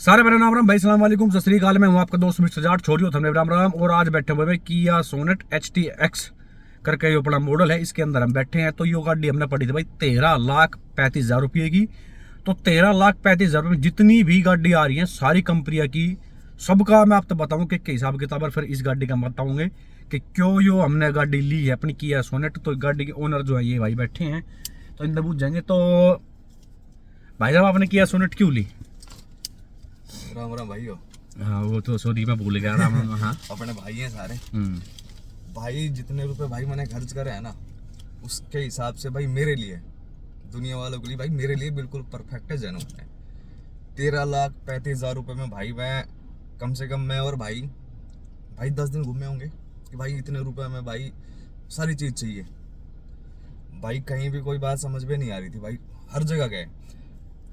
सारे मेरा नाम राम भाई, सलाम वालेकुम, सत श्री अकाल। मैं हूँ आपका दोस्त मिस्टर जाट छोरियो थमने राम राम। और आज बैठे हुए किया सोनेट HTX करके जो अपना मॉडल है, इसके अंदर हम बैठे हैं। तो ये गाड़ी हमने पड़ी थी भाई 13,35,000 रुपये की। तो 13,35,000 रुपये में जितनी भी गाड़ी आ रही है सारी कंपनियां की, सबका मैं आपको बताऊँ कि हिसाब किताब। फिर इस गाड़ी का बताऊँगे कि क्यों यो हमने गाड़ी ली है अपनी किया सोनेट। तो गाड़ी के ओनर जो है ये भाई बैठे हैं, तो इनसे पूछ जाएंगे। तो भाई साहब आपने किया सोनेट क्यों ली? राम राम भाई हो। हाँ वो तो सॉरी मैं भूल गया। राम राम। हाँ अपने भाई हैं सारे। भाई जितने रुपए भाई मैंने खर्च करे हैं ना, उसके हिसाब से भाई मेरे लिए, दुनिया वालों के लिए भाई मेरे लिए बिल्कुल परफेक्ट है। जैनून है 13,35,000 रुपये में भाई मैं कम से कम, मैं और भाई 10 दिन घूमे होंगे कि भाई इतने रुपए में भाई सारी चीज़ चाहिए। भाई कहीं भी कोई बात समझ में नहीं आ रही थी भाई, हर जगह गए।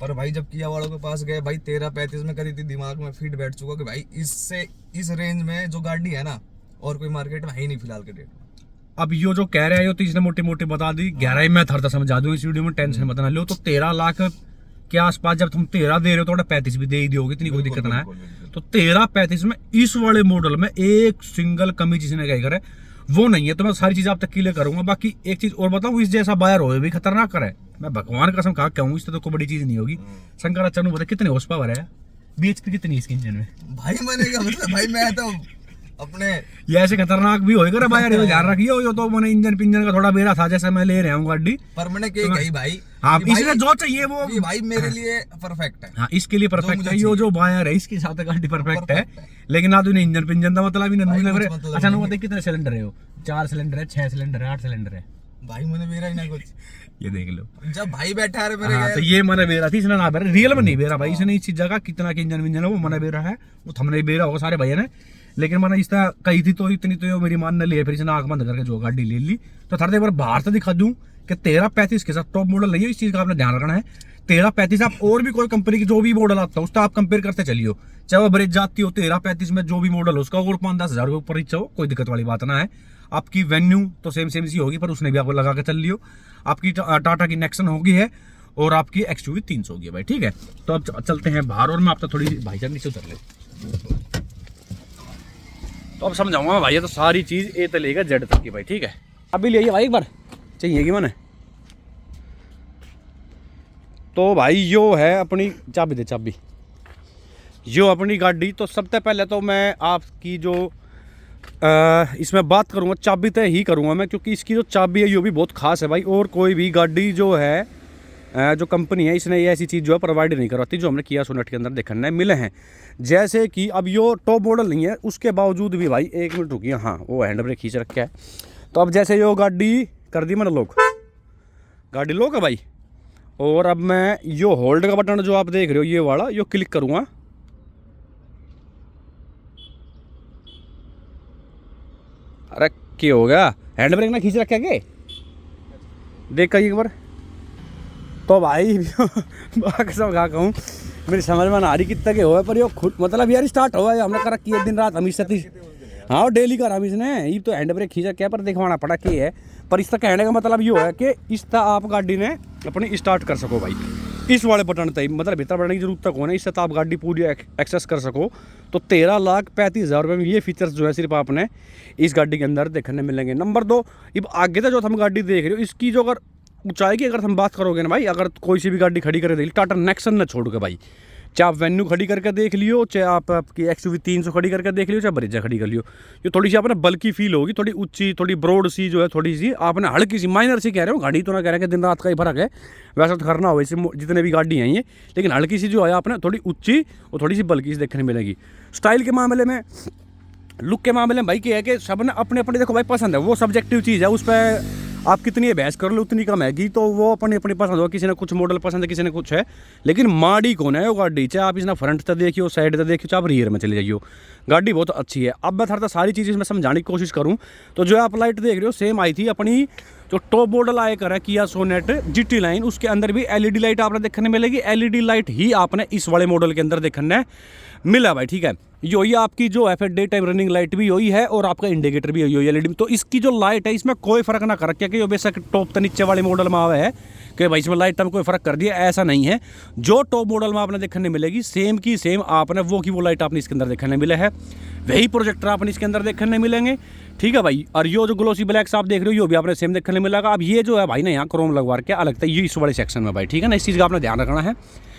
पर भाई जब किया वालों के पास गए भाई 13,35 में करी थी, दिमाग में फिट बैठ चुका कि भाई इससे इस रेंज में जो गाड़ी है ना, और कोई मार्केट में है ही नहीं फिलहाल के डेट में। अब यो जो कह रहे हैं तो इसने मोटी मोटी बता दी, गहराई में थरता समझा दूं इस वीडियो में, टेंशन मत ना लो। तो 13 लाख के आसपास जब तुम 13 दे रहे हो तो 35 भी दे ही दोगे, इतनी कोई दिक्कत ना है। तो 13,35 में इस वाले मॉडल में एक सिंगल कमी जिसने क्या करे वो नहीं है। तो मैं सारी चीज आप तक क्लियर करूंगा। बाकी एक चीज और बताऊं, इस जैसा बायर हो भी खतरनाक करे, मैं भगवान कसम खा कहूँ, इससे तो कोई बड़ी चीज नहीं होगी। शंकराचार्य बता कितने हॉर्स पावर है, BHP कितनी इसके इंजन में? भाई मैंने क्या मतलब भाई, मैं तो अपने ये ऐसे खतरनाक भी होएगा ना बायर, ध्यान रखिए। यो तो मैंने इंजन पिंजन का थोड़ा बेरा था, जैसे मैं ले रहा हूँ गाड़ी। पर मैंने क्या कही भाई, हाँ इसलिए जो चाहिए वो भाई मेरे लिए परफेक्ट है। हाँ इसके लिए परफेक्ट है। यो जो बायर है इसके साथ गाड़ी परफेक्ट है। लेकिन ना तो इंजन पिंजन का मतलब ही नहीं। अच्छा ना बताइए कितने सिलेंडर है? वो 4 सिलेंडर है, 6 सिलेंडर है, 8 सिलेंडर है? भाई मैंने बेरा ही ना कुछ। ये देख लो, जब भाई बैठा है मेरे। हाँ तो ये मैंने बेरा थी, इसने ना बेरा, रियल में नहीं बेरा भाई। इसने इस चीज का कितना के इंजन विंजन है वो मैंने बेरा है, वो थमने बेरा होगा सारे भैया ने। लेकिन मैंने इस तरह कही थी तो इतनी तो मेरी मान ने ली है। फिर इसने आंख बंद करके जो गाड़ी ले ली। तो थोड़ा एक बार बाहर से दिखा दूं कि 13,35 के साथ टॉप मॉडल नहीं है, इस चीज का आपने ध्यान रखना है। 13,35 आप और भी कोई कंपनी की जो भी मॉडल आता है उसका आप कंपेयर करते चलियो, चाहे वो ब्रेज जाती हो 13,35 में जो भी मॉडल हो उसका और 5-10 हज़ार के ऊपर ही हो, कोई दिक्कत वाली बात ना है। आपकी वेन्यू तो सेम सी होगी, पर उसने भी आपको लगा के चल लियो। आपकी टाटा की नेक्सन होगी है और आपकी XUV 300 होगी भाई, ठीक है। तो अब चलते हैं बाहर और मैं आपको थोड़ी भाईजान नीचे उतर ले। तो अब समझाऊंगा भाई, तो सारी चीज ए तो लेगा जेड तक की भाई, ठीक है। अभी ले भाई एक बार चाहिएगी मैंने। तो भाई यो है अपनी चाबी, दे चाबी, यो अपनी गाड़ी। तो सबसे पहले तो मैं आपकी जो इसमें बात करूंगा, चाबी तय ही करूंगा मैं, क्योंकि इसकी जो चाबी है यो भी बहुत खास है भाई। और कोई भी गाड़ी जो है जो कंपनी है इसने ये ऐसी चीज़ जो है प्रोवाइड नहीं करवाती जो हमने किया सोनेट के अंदर देखने मिले हैं। जैसे कि अब यो टॉप मॉडल नहीं है, उसके बावजूद भी भाई, एक मिनट रुकिए, हाँ वो हैंड ब्रेक खींच रखा है। तो अब जैसे यो गाड़ी कर दी मैंने लोग, गाड़ी लोग है भाई। और अब मैं यो होल्ड का बटन जो आप देख रहे हो ये वाला, यो क्लिक करूँगा। अरे क्या हो गया, हैंड ब्रेक ना खींच रखा के देख कर एक बार। तो भाई कसम खा कहूँ मेरी समझ में ना आ रही कितना के हो, पर ये खुद मतलब यार स्टार्ट हुआ है, हमने कर रखी है दिन रात हमेशा। हाँ डेली कर हम इसने, ये तो हैंड ब्रेक खींचा क्या पर दिखवाना पड़ा कि है। पर इसका कहने का मतलब ये है कि इस तरह आप गाड़ी ने अपनी स्टार्ट कर सको भाई, इस वाले बटन तक, मतलब भीतर बढ़ने की जरूरत तक होना, इससे तो आप गाड़ी पूरी एक्सेस कर सको। तो 13,35,000 रुपये में ये फीचर्स जो है सिर्फ आपने इस गाड़ी के अंदर देखने मिलेंगे। नंबर 2, अब आगे तक जो हम गाड़ी देख रहे हो इसकी जो अगर ऊंचाई की अगर हम बात करोगे ना भाई, अगर कोई सी भी गाड़ी खड़ी करके देख, टाटा नेक्सन न छोड़ के भाई, चाहे आप वेन्यू खड़ी करके देख लियो, चाहे आप आपकी XUV 300 खड़ी करके देख लियो, चाहे ब्रेजा खड़ी कर लियो, ये थोड़ी सी आपने बल्कि फील होगी, थोड़ी ऊंची, थोड़ी ब्रॉड सी जो है, थोड़ी सी आपने हल्की सी माइनर सी कह रहे हो, गाड़ी तो ना कह रहे कि दिन रात का ही फर्क है, वैसा तो करना हो वैसे जितने भी गाड़ी हैं ये, लेकिन हल्की सी जो है आपने थोड़ी ऊंची और थोड़ी सी बल्कि सी देखने मिलेगी। स्टाइल के मामले में, लुक के मामले में भाई क्या है कि सब ने अपने अपने देखो भाई पसंद है, वो सब्जेक्टिव चीज़ है, उस पर आप कितनी बहस कर लो उतनी कम हैगी। तो वो अपनी अपनी पसंद हो, किसी ने कुछ मॉडल पसंद है, किसी ने कुछ है, लेकिन माड़ी कौन है वो गाड़ी, चाहे आप इसने फ्रंट तक देखियो, साइड तक देखियो, चाहे आप रियर में चले जाइयो, गाड़ी बहुत अच्छी है। अब मैं थोड़ा सारी चीज़ इसमें समझाने की कोशिश करूँ तो जो आप लाइट देख रहे हो सेम आई थी अपनी जो टॉप मॉडल आया कर है किया सोनेट GT लाइन, उसके अंदर भी LED लाइट आपने देखने मिलेगी। LED लाइट ही आपने इस वाले मॉडल के अंदर देखने मिला भाई, ठीक है। यही आपकी जो है फिर डे टाइम रनिंग लाइट भी यही है और आपका इंडिकेटर भी यही LED। तो इसकी जो लाइट है इसमें कोई फर्क ना कर रखा कि बेशक टॉप तो नीचे वाले मॉडल में आवे है कि भाई इसमें लाइट में कोई फ़र्क कर दिया, ऐसा नहीं है। जो टॉप मॉडल में आपने देखने मिलेगी सेम की सेम आपने वो की वो लाइट आपने इसके अंदर देखने मिले है, वही प्रोजेक्टर आपने इसके अंदर देखने मिलेंगे, ठीक है भाई। और ये जो ग्लोसी ब्लैक्स आप देख रहे हो ये भी आपने सेम देखने मिलेगा। अब ये जो है भाई ना यहाँ क्रोम लगवा के अलग था, ये इस वाले सेक्शन में भाई, ठीक है ना, इस चीज़ का आपने ध्यान रखना है।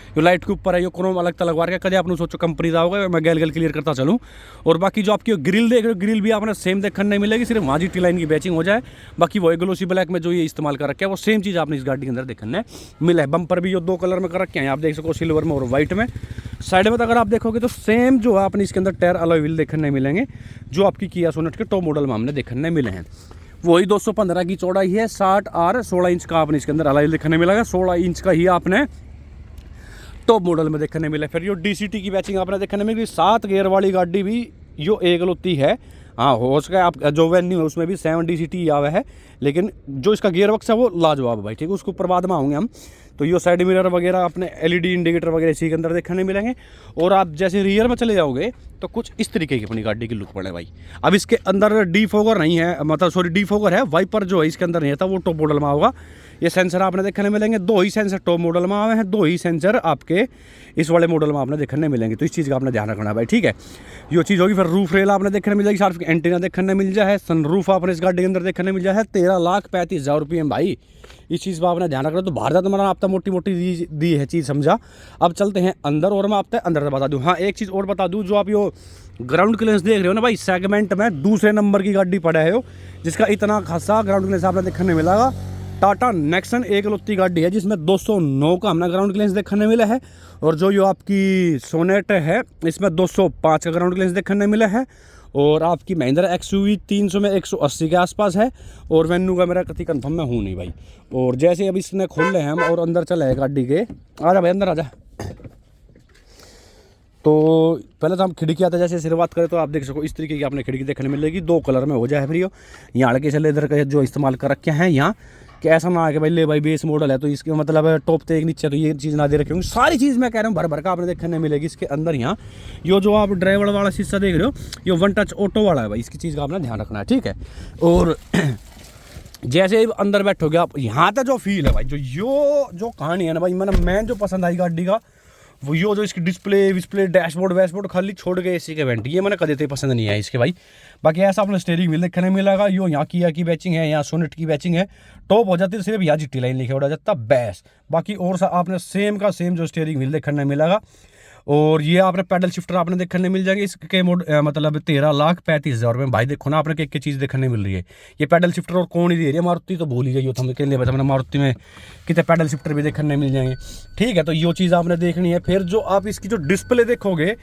जो लाइट के ऊपर है ये क्रोम अलग लगवा के, कभी आपने सोचो कंपनी का होगा, मैं गैल क्लियर करता चलूँ। और बाकी जो आपकी ग्रिल देख रहे हो, ग्रिल भी आपने सेम देखने नहीं मिलेगी, सिर्फ वहाँ जी टी लाइन की बैचिंग हो जाए, बाकी वही ग्लोसी ब्लैक में जो ये इस्तेमाल कर रखे हैं वो सेम चीज़ आपने इस गाड़ी के अंदर देखने मिला है। बम्पर भी ये 2 कलर में कर रखे हैं, आप देख सको, सिल्वर में और वाइट में। साइड में तो अगर आप देखोगे तो सेम जो आपने इसके अंदर टायर अलॉय व्हील देखने मिलेंगे जो आपकी किया सोनेट के टॉप मॉडल में हमने देखने मिले हैं। वही 215 की चौड़ाई है, 60 और 16 इंच का आपने इसके अंदर अलॉय देखने मिलेगा, 16 इंच का ही आपने टॉप मॉडल में देखने मिले। फिर यो डीसीटी की बैचिंग आपने देखने मिली, 7 गियर वाली गाड़ी भी यो एकलौती है। हाँ, हो सका आप जो वेन्यू है उसमें भी 7 डीसीटी आवा है, लेकिन जो इसका गियर बक्स है वो लाजवाब भाई, ठीक है, उसके ऊपर बाद में आऊँगे हम। तो ये साइड मिरर वगैरह अपने एलईडी इंडिकेटर वगैरह इसी के अंदर देखने मिलेंगे। और आप जैसे रियर में चले जाओगे तो कुछ इस तरीके की अपनी गाड़ी की लुक पड़े भाई। अब इसके अंदर डीफोगर नहीं है, मतलब सॉरी डीफोगर है, वाइपर जो है इसके अंदर नहीं था, वो टॉप मॉडल में होगा। ये सेंसर आपने देखने मिलेंगे, 2 ही सेंसर टॉप मॉडल में आए हैं, 2 ही सेंसर आपके इस वाले मॉडल में आपने देखने मिलेंगे। तो इस चीज़ का आपने ध्यान रखना है भाई, ठीक है। ये चीज़ होगी। फिर रूफ रेल आपने देखने मिल जाएगी, सार्फ एंटीना देखने मिल जाए, सनरूफ आपने इस गाड़ी के अंदर देखने मिल जाए, 13,35,000 रुपये में भाई। इस चीज़ पर आपने ध्यान रखना। तो बाहर तो मैंने आपका मोटी मोटी दी है चीज़, समझा। अब चलते हैं अंदर, और मैं आपको अंदर से बता दूँ। हाँ, एक चीज़ और बता दूँ, जो आप यो ग्राउंड क्लियरेंस देख रहे हो ना भाई, सेगमेंट में दूसरे नंबर की गाड़ी पड़ा है, जिसका इतना खासा ग्राउंड क्लियरेंस आपने देखने मिलेगा। टाटा नेक्सन एकलौती गाड़ी है जिसमें 209 का हमने ग्राउंड क्लियरेंस देखने मिला है। और जो ये आपकी सोनेट है इसमें 205 का ग्राउंड क्लियरेंस देखने मिला है। और आपकी महिंद्रा एक्सयूवी 300 में 180 के आसपास है। और वेन्यू का मेरा कति कंफर्म में हूँ नहीं भाई। और जैसे अब इसने खोल रहे हैं हम और अंदर चले हैं गाड़ी के, आजा भाई अंदर आजा। तो पहले तो हम खिड़की आता है, जैसे शुरुआत करें तो आप देख सको इस तरीके की आपने खिड़की देखने मिलेगी, 2 कलर में हो जाए फ्री हो। यहाँ हल्के से लेदर का जो इस्तेमाल कर रखे हैं यहाँ, कि ऐसा ना आके भाई ले भाई बेस मॉडल है तो इसके मतलब टॉप ते एक नीचे तो ये चीज़ ना दे रखी होंगी। सारी चीज़ मैं कह रहा हूँ भर भर का आपने देखने मिलेगी इसके अंदर। यहाँ यो जो आप ड्राइवर वाला शीशा देख रहे हो ये 1 टच ऑटो वाला है भाई, इसकी चीज़ का आपने ध्यान रखना है, ठीक है। और जैसे अंदर बैठोगे आप, यहाँ तक जो फील है भाई, जो कहानी है ना भाई, मैंने मेन जो पसंद आई गाड़ी का वो यो जो इसकी डिस्प्ले डैशबोर्ड वैशबोर्ड खाली छोड़ गए एसी के वेंट, ये मैंने कभी पसंद नहीं है इसके भाई। बाकी ऐसा अपने स्टीयरिंग व्हील देखने मिलेगा, यो यहाँ किया की बैचिंग है, यहाँ सोनेट की बैचिंग है। टॉप हो जाती है सिर्फ यहाँ जीटी लाइन लिखे उड़ा जाता बेस। बाकी और सा आपने सेम का सेम जो स्टीयरिंग व्हील देखने मिलेगा। और ये आपने पैडल शिफ्टर आपने देखने मिल जाएंगे इसके मतलब 13,35,000 रुपये भाई। देखो ना आपने एक चीज़ देखने मिल रही है, ये पैडल शिफ्टर और कौन ही दे रही है, मारुति तो भूल ही गई हो हम के लिए, मैंने मारुति में कितने पैडल शिफ्टर भी देखने मिल जाएंगे, ठीक है। तो ये चीज़ आपने देखनी है। फिर जो आप इसकी जो डिस्प्ले देखोगे,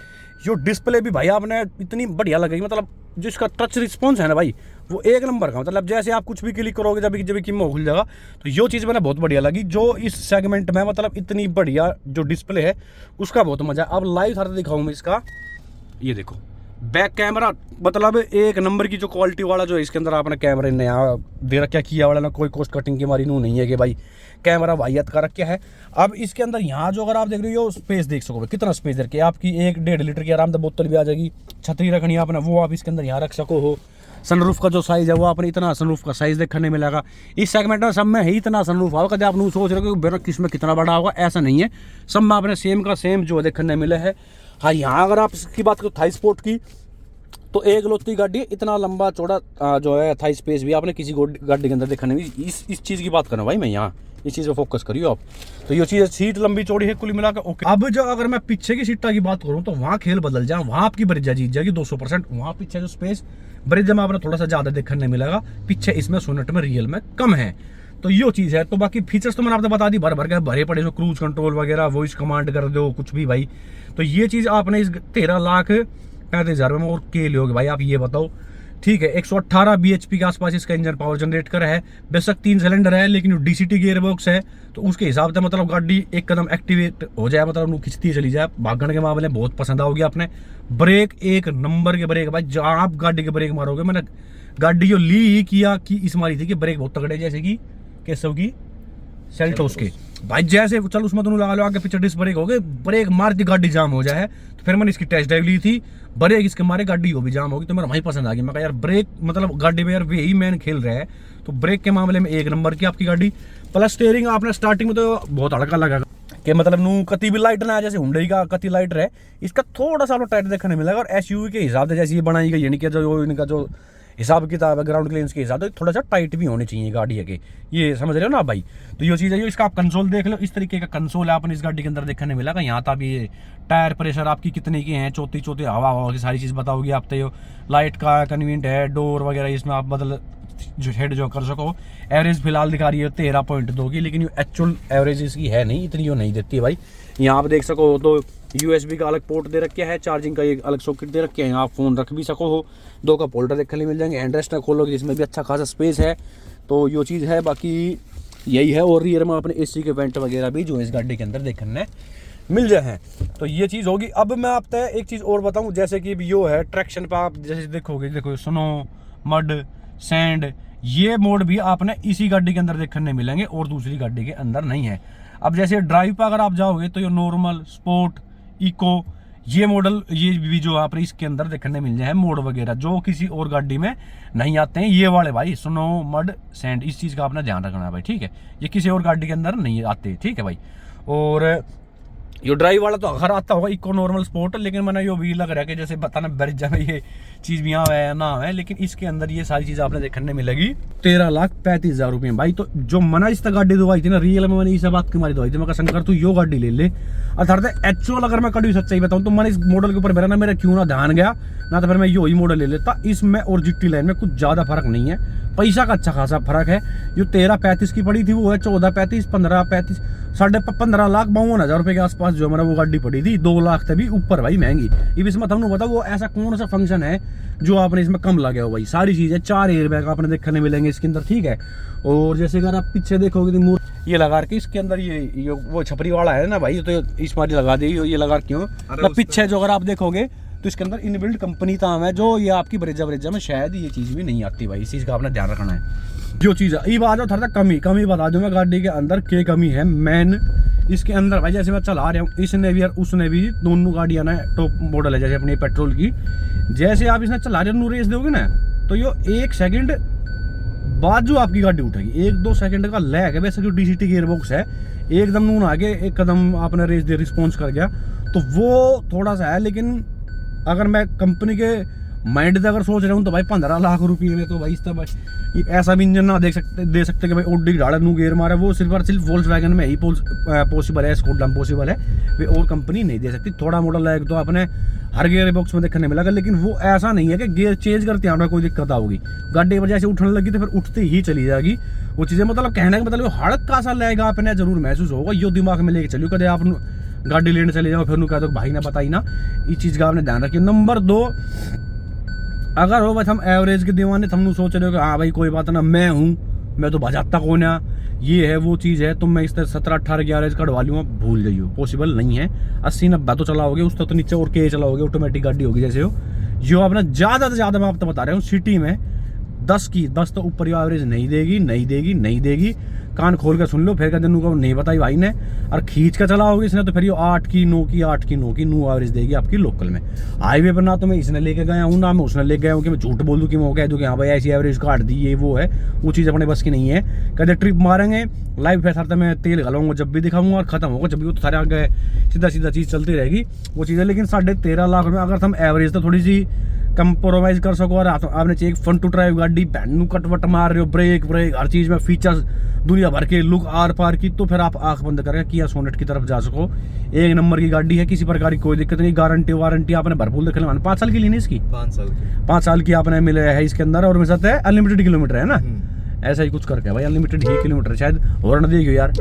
यो डिस्प्ले भी भाई आपने इतनी बढ़िया लगेगी, मतलब जो इसका टच रिस्पॉन्स है ना भाई वो एक नंबर का, मतलब जैसे आप कुछ भी क्लिक करोगे जब कि मुँह खुल जाएगा। तो ये चीज़ मैंने बहुत बढ़िया लगी जो इस सेगमेंट में, मतलब इतनी बढ़िया जो डिस्प्ले है उसका बहुत मजा। अब लाइव था दिखाऊँ मैं इसका, ये देखो बैक कैमरा, मतलब एक नंबर की जो क्वालिटी वाला जो है इसके अंदर आपने कैमरे नया दे रखा किया वाला ना, कोई कॉस्ट कटिंग की मारी नू नहीं है कि भाई कैमरा वाहियत का रखा है। अब इसके अंदर यहाँ जो अगर आप देख रहे हो स्पेस देख सकोगे, कितना स्पेस रखे, आपकी 1-1.5 लीटर की आराम से बोतल भी आ जाएगी। छतरी रखनी है आपने वो आप इसके अंदर यहाँ रख सको हो। सनरूफ का जो साइज़ है वो आपने इतना सनरूफ का साइज़ देखने मिलेगा। इस सेगमेंट में सब में ही इतना सनरूफ होगा, कभी आप नू सोच रहे हो कि किसमें कितना बड़ा होगा, ऐसा नहीं है, सब में आपने सेम का सेम जो देखने मिले है। हाँ, यहाँ अगर आप इसकी बात करो थाई स्पोर्ट की, तो एक लोती गाड़ी इतना लंबा चौड़ा जो है थाई स्पेस भी आपने किसी गाड़ी के अंदर देखने में, इस चीज़ की बात करूँ भाई मैं, यहाँ इस चीज़ पे फोकस करियो आप। तो ये चीज़ सीट लंबी चौड़ी है कुल मिलाकर ओके। अब जो अगर मैं पीछे की सीटा की बात करूँ तो वहाँ खेल बदल जाए, वहाँ आपकी ब्रिजा जीत जाएगी 200%। वहाँ पीछे जो स्पेस ब्रिज में आपने थोड़ा सा ज़्यादा देखने मिलेगा, पीछे इसमें सोनेट में रियल में कम है। तो ये चीज़ है। तो बाकी फीचर्स तो मैंने आपको बता दी, भर भर के भरे पड़े, जो क्रूज कंट्रोल वगैरह, वॉइस कमांड कर दो कुछ भी भाई। तो ये चीज़ आपने इस 13,35,000 में और के लोगे भाई, आप ये बताओ, ठीक है। 118 bhp के आसपास इसका इंजन पावर जनरेट कर है, बेशक 3 सिलेंडर है, लेकिन डीसीटी गियर बॉक्स है तो उसके हिसाब से मतलब गाड़ी एक कदम एक्टिवेट हो जाए, मतलब खिंचती चली जाए। भागने के मामले में बहुत पसंद आओगी आपने। ब्रेक एक नंबर के ब्रेक भाई, जहाँ आप गाड़ी के ब्रेक मारोगे, मैंने गाड़ी जो ली ही किया कि इस मारी थी कि ब्रेक बहुत तगड़े, जैसे कि केसव की सेल्टोस के। भाई जैसे चल उसमें दोनों लगा लो आगे पीछे डिस्क ब्रेक हो गए, ब्रेक मारती गाड़ी जाम हो जाए। तो फिर मैंने इसकी टेस्ट ड्राइव ली थी, ब्रेक इसके मारे गाड़ी हो भी जाम होगी, तो मेरा वहीं पसंद आ गई। मैं कहा यार ब्रेक मतलब गाड़ी में यार वही मैन खेल रहा है, तो ब्रेक के मामले में एक नंबर की आपकी गाड़ी। प्लस स्टीयरिंग आपने स्टार्टिंग में तो बहुत हल्का लगा कि मतलब नू कति भी लाइट ना, जैसे हुंडई का कति लाइट रहे, इसका थोड़ा सा टाइट देखने मिलेगा। और एसयूवी के हिसाब से जैसे ये बनाई गई, यानी कि जो इनका जो हिसाब किताब है ग्राउंड क्लियरेंस के हिसाब से थोड़ा सा टाइट भी होनी चाहिए गाड़ी के, ये समझ रहे हो ना भाई। तो ये चीज़ है, इसका आप कंसोल देख लो, इस तरीके का कंसोल है आपने इस गाड़ी के अंदर देखने मिलेगा। यहाँ तक ये टायर प्रेशर आपकी कितने की हैं, चौथी हवा की सारी चीज़ बताओगी आप। तो लाइट का कन्वीनियंट है, डोर वगैरह इसमें आप बदल जो हेड जो कर सको। एवरेज फिलहाल दिखा रही है 13.2 की, लेकिन एक्चुअल एवरेज इसकी है नहीं, इतनी वो नहीं देती भाई। यहाँ आप देख सको तो USB का अलग पोर्ट दे रखा है, चार्जिंग का एक अलग सॉकेट दे रखे हैं, यहाँ आप फोन रख भी सको हो। 2 कप होल्डर देखने मिल जाएंगे, हैंड रेस्ट ना खोलोगे जिसमें भी अच्छा खासा स्पेस है, तो ये चीज़ है। बाकी यही है, और रियर में अपने AC के वेंट वगैरह भी जो इस गाड़ी के अंदर देखने मिल जाए हैं, तो ये चीज़ होगी। अब मैं आपको एक चीज़ और बताऊँ, जैसे कि यो है ट्रैक्शन पर आप जैसे देखोगे, देखो स्नो, मड, सैंड, ये मोड भी आपने इसी गाड़ी के अंदर देखने मिलेंगे और दूसरी गाड़ी के अंदर नहीं है। अब जैसे ड्राइव पर अगर आप जाओगे तो ये नॉर्मल, स्पोर्ट, इको, ये मॉडल ये भी जो आप इसके अंदर देखने मिल जाए मोड वगैरह, जो किसी और गाड़ी में नहीं आते हैं। ये वाले भाई स्नो, मड, सैंड, इस चीज़ का आपने ध्यान रखना है भाई, ठीक है। ये किसी और गाड़ी के अंदर नहीं आते, ठीक है भाई। और ये ड्राइव वाला तो हर आता होगा इको, नॉर्मल, स्पोर्ट, लेकिन मैंने यो भी लग रहा है कि जैसे बताना ब्रिज में ये चीज़ भी यहाँ है ना है, लेकिन इसके अंदर ये सारी चीज़ आपने देखने मिलेगी 13,35,000 रुपये भाई। तो जो मना इस गाड़ी दवाई थी ना, रियल में मैंने इस बात की मारी दवाई थी, मैं शंकर तू यो गाड़ी ले ले। अर्थात एक्चुअल अगर मैं कड़ी सच्चाई बताऊँ तो मैंने इस मॉडल के ऊपर मेरा क्यों ना ध्यान गया ना, तो फिर मैं यो ही मॉडल ले लेता। इसमें और GT लाइन में कुछ ज़्यादा फर्क नहीं है, पैसा का अच्छा खासा फर्क है। जो 13,35 की पड़ी थी वो है 14,35, 15,35, 15,52,000 रुपये के आसपास जो मैंने वो गाड़ी पड़ी थी। 2 लाख से भी ऊपर भाई महंगी। अब इसमें तुमने बताओ वो ऐसा कौन सा फंक्शन है जो आपने इसमें कम लगे हो भाई। सारी चीज़ें 4 एयर बैग आपने देखने मिलेंगे इसके अंदर, ठीक है। और जैसे अगर आप पीछे देखोगे तो ये लगा के इसके अंदर ये वो छपरी वाला है ना भाई, तो इस बार लगा दी ये लगा क्यों तो पीछे जो अगर आप देखोगे तो इसके अंदर इनबिल्ट कंपनी ताम है, जो ये आपकी ब्रेजा में शायद ये चीज़ भी नहीं आती भाई। इस चीज़ का आपने ध्यान रखना है। जो चीज़ है ये बात है थोड़ा कमी बता दूँ मैं गाड़ी के अंदर क्या कमी है मेन इसके अंदर भाई। जैसे मैं चला रहा हूँ, इसने भी और उसने भी, दोनों गाड़ियाँ ना टॉप मॉडल है जैसे अपनी पेट्रोल की। जैसे आप इसने चला रहे हो रेस दोगे ना, तो यो 1 सेकंड बाद जो आपकी गाड़ी उठेगी, 1-2 सेकंड का लैग है। वैसे जो DCT गियरबॉक्स है एकदम नून आगे, एक कदम आपने रेस दे रिस्पॉन्स कर गया, तो वो थोड़ा सा है। लेकिन अगर मैं कंपनी के माइंड से अगर सोच रहा हूँ तो भाई 15 लाख रुपये में तो भाई इस तरह ऐसा भी इंजन ना दे सकते कि भाई ओडी ढाड़ा नू गेयर मारे। वो सिर्फ और सिर्फ वोल्क्सवैगन में ही पॉसिबल है, स्कोडा में पॉसिबल है, वे और कंपनी नहीं दे सकती। थोड़ा मॉडल है तो आपने हर गियर बॉक्स में देखने मिलेगा, लेकिन वो ऐसा नहीं है कि गियर चेंज करते हैं कोई दिक्कत आओगी। गाड़ी पर जैसे उठने लगी तो फिर उठते ही चली जाएगी वो चीज़ें। मतलब कहने का मतलब हड़का सा लेगा आपने जरूर महसूस होगा। यो दिमाग में लेके चलियो कदे आप गाड़ी लेने चले जाओ फिर कह दो भाई ने बताई ना, इस चीज़ का आपने ध्यान रखिए। नंबर 2, अगर हो बस हम एवरेज के दीवाने हम सोच रहे हो कि हाँ भाई कोई बात ना, मैं तो बजाता कौन है, ये है वो चीज़ है, तो मैं इस तरह 17-18 की एवरेज कढ़वा लूँगा, भूल जाइए, पॉसिबल नहीं है। 80-90 तो चलाओगे, उस तक तो नीचे और के चलाओगे, ऑटोमेटिक गाड़ी होगी जैसे हो। जो आपने ज़्यादा से ज़्यादा मैं आपको बता रहा हूँ सिटी में 10 तो ऊपर एवरेज नहीं देगी। कान खोल कर सुन लो, फिर कहते को नहीं बताई भाई ने, और खींच कर चलाओगे इसने तो फिर ये 8 की 9 एवरेज देगी आपकी लोकल में। हाईवे पर ना तो मैं इसने लेके गया हूँ ना मैं उसने लेके गया हूँ कि मैं झूठ बोल दूँ कि मैं कह दूँ कि हाँ भाई ऐसी एवरेज काट दी, ये वो है, वो चीज़ अपने बस की नहीं है। कहते ट्रिप मारेंगे लाइव फैसर तो मैं तेल घलाऊंगा जब भी दिखाऊंगा, और खत्म होगा जब भी, वो तो सारे आगे सीधा चीज़ चलती रहेगी वो चीज़ है। लेकिन 13.5 लाख में अगर हम एवरेज तो थोड़ी सी कंप्रोमाइज़ कर सको, और आपने चाहिए फन टू ड्राइव गाड़ी, बैंड कटवट मार रहे हो, ब्रेक हर चीज़ में फीचर्स दुनिया भर के, लुक आर पार की, तो फिर आप आंख बंद करके किया सोनेट की तरफ जा सको। 1 नंबर की गाड़ी है, किसी प्रकार की कोई दिक्कत नहीं। गारंटी वारंटी आपने भरपूर देख लेना। 5 साल की लेनी इसकी, 5 साल की आपने मिले है इसके अंदर, और मेरे साथ है अनलिमिटेड किलोमीटर है ना, ऐसा ही कुछ करके भाई अनलिमिटेड ही किलोमीटर शायद और न देखियो यार।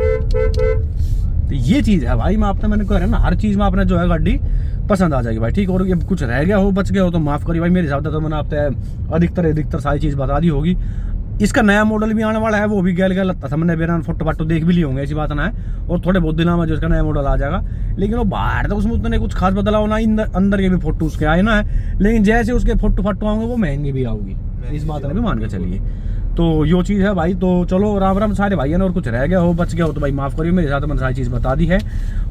तो ये चीज़ है भाई, मैंने कह रहा ना हर चीज़ में आपने जो है गाड़ी पसंद आ जाएगी भाई, ठीक। और ये कुछ रह गया हो, बच गया हो तो माफ़ करिए भाई, मेरे हिसाब से तो मैंने आपको अधिकतर सारी चीज़ बता दी होगी। इसका नया मॉडल भी आने वाला है, वो भी गैल हमने बेरान फोटो देख भी लिए होंगे, ऐसी बात ना है। और थोड़े बहुत दिनों में जो इसका नया मॉडल आ जाएगा, लेकिन वो बाहर तो उसमें उतने कुछ खास बदलाव ना, अंदर के भी फोटो उसके आए ना है, लेकिन जैसे उसके फोटो आएंगे वो महंगे भी आओगी, इस बात में भी मान के चलिए। तो यो चीज़ है भाई। तो चलो राम राम सारे भाई है ना, और कुछ रह गया हो बच गया हो तो भाई माफ़ करिए, मेरे साथ मैंने सारी चीज़ बता दी है।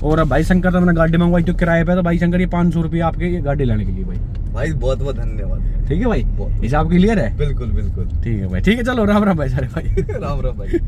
और अब भाई शंकर तो मैंने गाड़ी मंगवाई तो किराए पे, तो भाई शंकर ये 500 रुपये आपके ये गाड़ी लाने के लिए भाई। भाई बहुत बहुत धन्यवाद। ठीक है भाई, हिसाब क्लियर है? बिल्कुल बिल्कुल। ठीक है भाई, ठीक है, चलो राम राम भाई सारे भाई। राम राम भाई।